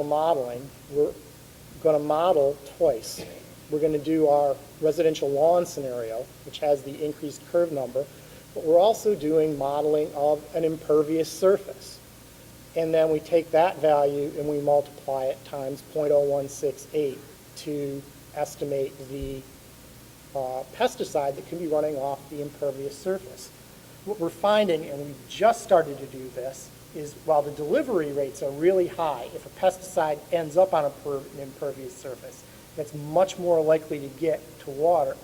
modeling, we're going to model twice. We're going to do our residential lawn scenario, which has the increased curve number, but we're also doing modeling of an impervious surface. And then we take that value and we multiply it times 0.0168 to estimate the pesticide that can be running off the impervious surface. What we're finding, and we just started to do this, is while the delivery rates are really high, if a pesticide ends up on an impervious surface, it's much more likely to get to water,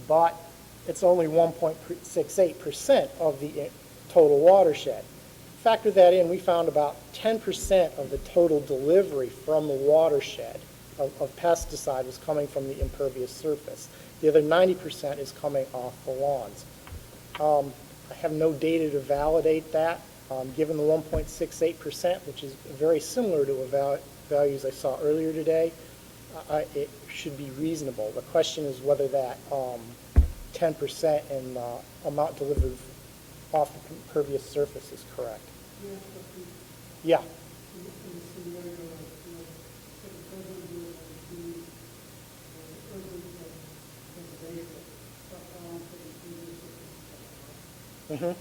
but it's only 1.68% of the total watershed. Factor that in, we found about 10% of the total delivery from the watershed of pesticide was coming from the impervious surface. The other 90% is coming off the lawns. I have no data to validate that. Given the 1.68%, which is very similar to the values I saw earlier today, it should be reasonable. The question is whether that 10% in amount delivered off the impervious surface is correct. Yeah. Mm-hmm.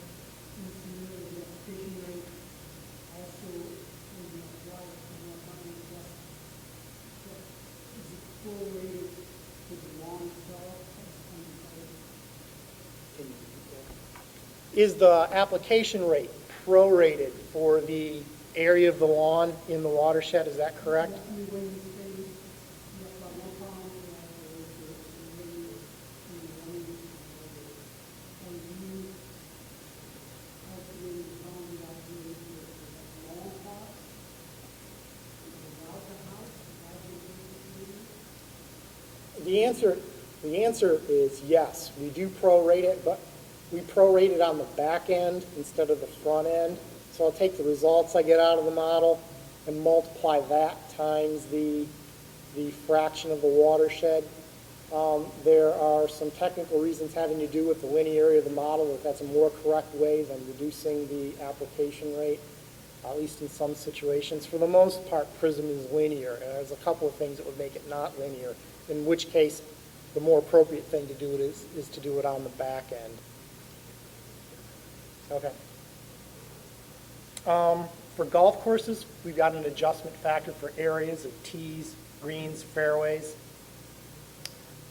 Is the application rate prorated for the area of the lawn in the watershed? Is that correct? The answer is yes. We do prorate it, but we prorate it on the back end instead of the front end. So I'll take the results I get out of the model and multiply that times the fraction of the watershed. There are some technical reasons having to do with the linearity of the model, that's a more correct way than reducing the application rate, at least in some situations. For the most part, PRISM is linear, and there's a couple of things that would make it not linear, in which case the more appropriate thing to do it is to do it on the back end. Okay. For golf courses, we've got an adjustment factor for areas of tees, greens, fairways.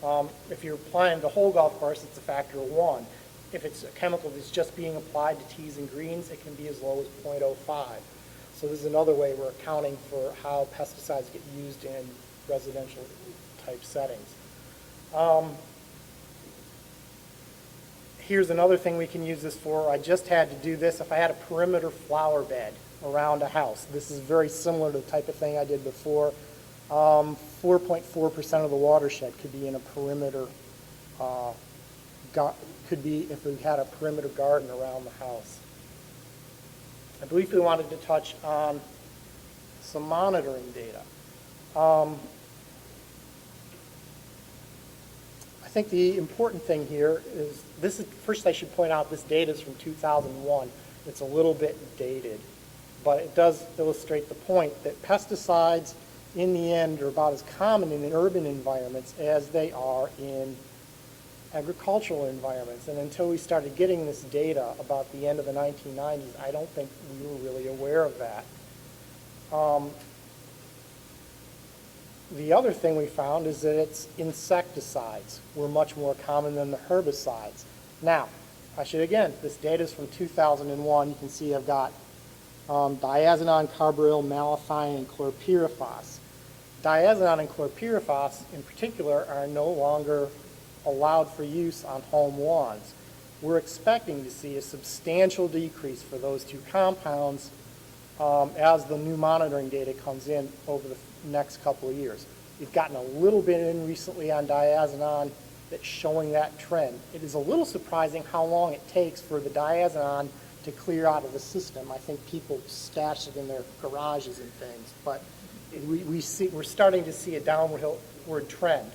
If you're applying the whole golf course, it's a factor of 1. If it's a chemical that's just being applied to tees and greens, it can be as low as 0.05. So this is another way we're accounting for how pesticides get used in residential type settings. Here's another thing we can use this for. I just had to do this if I had a perimeter flower bed around a house. This is very similar to the type of thing I did before. 4.4% of the watershed could be in a perimeter, could be if we had a perimeter garden around the house. I briefly wanted to touch on some monitoring data. I think the important thing here is, first I should point out this data is from 2001. It's a little bit dated, but it does illustrate the point that pesticides in the end are about as common in urban environments as they are in agricultural environments. And until we started getting this data about the end of the 1990s, I don't think we were really aware of that. The other thing we found is that insecticides were much more common than the herbicides. Now, this data is from 2001. You can see I've got diazinon, carbaryl, malathion, and chlorpyrifos. Diazinon and chlorpyrifos in particular are no longer allowed for use on home lawns. We're expecting to see a substantial decrease for those two compounds as the new monitoring data comes in over the next couple of years. We've gotten a little bit in recently on diazinon that's showing that trend. It is a little surprising how long it takes for the diazinon to clear out of the system. I think people stash it in their garages and things, but we're starting to see a downward trend.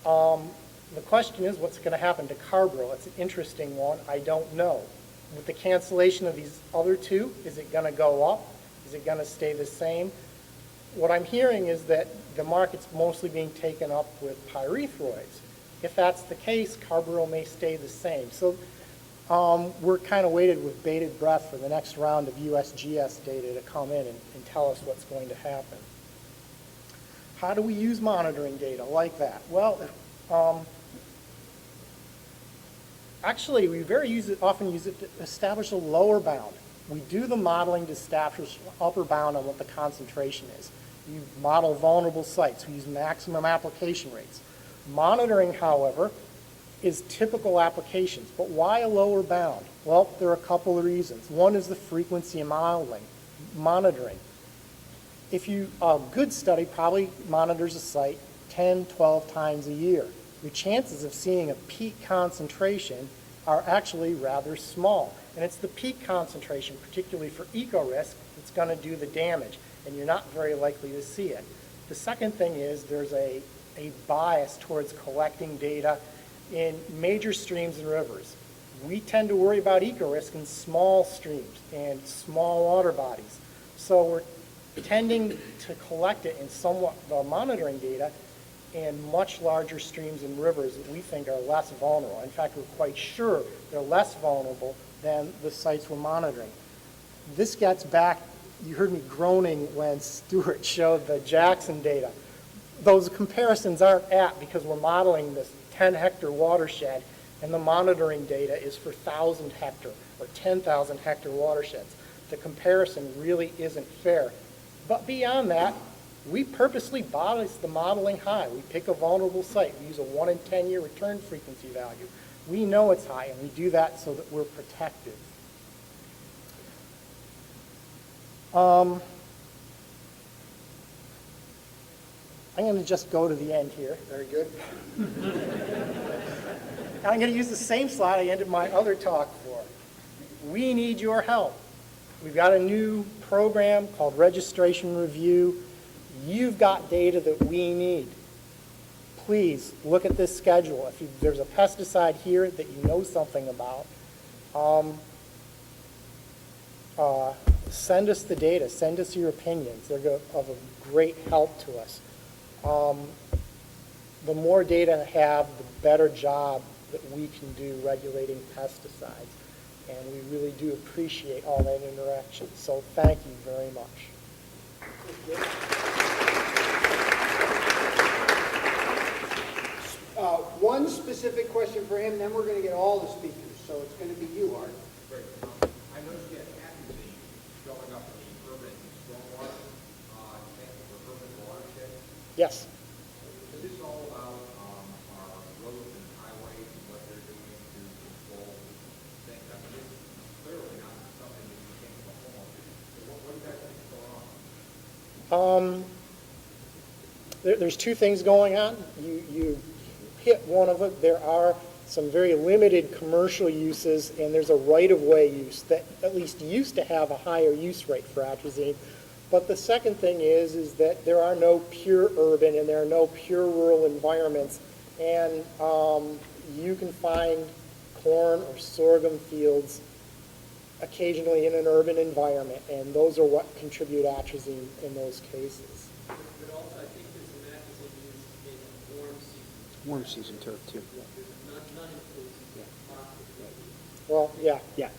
The question is, what's going to happen to carbaryl? It's an interesting one. I don't know. With the cancellation of these other two, is it going to go up? Is it going to stay the same? what I'm hearing is that the market's mostly being taken up with pyrethroids. If that's the case, carbaryl may stay the same. So we're kind of waited with bated breath for the next round of USGS data to come in and tell us what's going to happen. How do we use monitoring data like that? Well, actually, we often use it to establish a lower bound. We do the modeling to establish an upper bound on what the concentration is. You model vulnerable sites. We use maximum application rates. Monitoring, however, is typical applications. But why a lower bound? Well, there are a couple of reasons. One is the frequency of monitoring. A good study probably monitors a site 10, 12 times a year. Your chances of seeing a peak concentration are actually rather small. And it's the peak concentration, particularly for eco-risk, that's going to do the damage, and you're not very likely to see it. The second thing is there's a bias towards collecting data in major streams and rivers. We tend to worry about eco-risk in small streams and small water bodies. So we're tending to collect it in somewhat the monitoring data in much larger streams and rivers that we think are less vulnerable. In fact, we're quite sure they're less vulnerable than the sites we're monitoring. This gets back, you heard me groaning when Stuart showed the Jackson data. Those comparisons aren't apt because we're modeling this 10-hectare watershed, and the monitoring data is for 1,000 hectare or 10,000 hectare watersheds. The comparison really isn't fair. But beyond that, we purposely bias the modeling high. We pick a vulnerable site. We use a 1 in 10-year return frequency value. We know it's high, and we do that so that we're protected. I'm going to just go to the end here. Very good. I'm going to use the same slide I ended my other talk for. We need your help. We've got a new program called Registration Review. You've got data that we need. Please look at this schedule. If there's a pesticide here that you know something about, send us the data. Send us your opinions. They're of a great help to us. The more data I have, the better job that we can do regulating pesticides. And we really do appreciate all that interaction. So thank you very much. One specific question for him, then we're going to get all the speakers. So it's going to be you, Art. Great. I noticed you had atrazine showing up in the urban stormwater tank for urban watershed. Yes. Is this all about our roads and highways and what they're doing to control things? I mean, it's clearly not something that you came from home. So what do you guys think is going on? There's two things going on. You hit one of it. There are some very limited commercial uses, and there's a right-of-way use that at least used to have a higher use rate for atrazine. But the second thing is that there are no pure urban and there are no pure rural environments, and you can find corn or sorghum fields occasionally in an urban environment, and those are what contribute atrazine in those cases. But also, I think there's some atrazine used in warm season. Warm season turf, too. Not including phosphate. Well, yeah. Yeah.